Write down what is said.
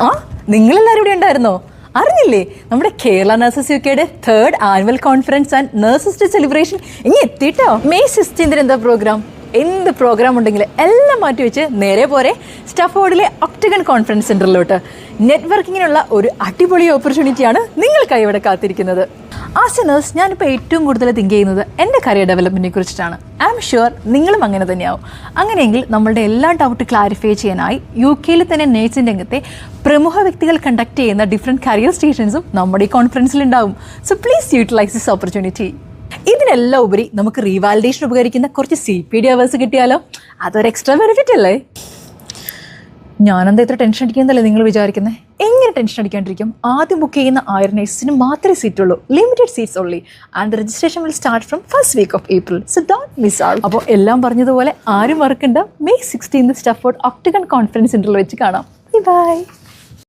ആ, നിങ്ങളെല്ലാവരും ഇവിടെ ഉണ്ടായിരുന്നോ? അറിഞ്ഞില്ലേ, നമ്മുടെ കേരള നഴ്സസ് യുകെയുടെ 3rd annual conference and nurses day celebration ഇനി എത്തിയിട്ടോ. May 16 എന്താ പ്രോഗ്രാം? എന്ത് പ്രോഗ്രാം ഉണ്ടെങ്കിൽ എല്ലാം മാറ്റി വെച്ച് നേരെ പോരെ സ്റ്റഫോർഡിലെ ഒക്ടഗൺ കോൺഫറൻസ് സെന്ററിലോട്ട്. നെറ്റ്വർക്കിങ്ങിനുള്ള ഒരു അടിപൊളി ഓപ്പർച്യൂണിറ്റിയാണ് നിങ്ങൾക്കായി ഇവിടെ കാത്തിരിക്കുന്നത്. ആസ് എ നേഴ്സ് ഞാനിപ്പോൾ ഏറ്റവും കൂടുതൽ തിങ്ക് ചെയ്യുന്നത് എൻ്റെ കരിയർ ഡെവലപ്മെൻറ്റിനെ കുറിച്ചിട്ടാണ്. ഐ ആം ഷുവർ നിങ്ങളും അങ്ങനെ തന്നെയാവും. അങ്ങനെയെങ്കിൽ നമ്മളുടെ എല്ലാ ഡൗട്ട് ക്ലാരിഫൈ ചെയ്യാനായി UK തന്നെ നേഴ്സിംഗ് രംഗത്തെ പ്രമുഖ വ്യക്തികൾ കണ്ടക്ട് ചെയ്യുന്ന ഡിഫറെൻറ്റ് കരിയർ സ്റ്റേഷൻസും നമ്മുടെ ഈ കോൺഫറൻസിൽ ഉണ്ടാവും. So please utilize this opportunity. ഇതിനെല്ലാം ഉപരി നമുക്ക് റീവാലിഡേഷൻ ഉപകരിക്കുന്ന കുറച്ച് CPD അവേഴ്സ് കിട്ടിയാലോ? അതൊരു എക്സ്ട്രാ ബെനിഫിറ്റ് അല്ലേ? ഞാനെന്താ ഇത്ര ടെൻഷൻ അടിക്കുന്നതല്ലേ നിങ്ങൾ വിചാരിക്കുന്നത്? എങ്ങനെ ടെൻഷൻ അടിക്കാണ്ടിരിക്കും? ആദ്യം ബുക്ക് ചെയ്യുന്ന 1000 നഴ്സിന് മാത്രമേ സീറ്റുള്ളൂ. Limited seats only. And registration will start from first week of April. So don't miss out. അപ്പോൾ എല്ലാം പറഞ്ഞതുപോലെ ആരും മറക്കണ്ട, May 16 സ്റ്റഫോർഡ് ഒക്ടഗൺ കോൺഫറൻസ് സെന്ററിൽ വെച്ച് കാണാം. ബൈ.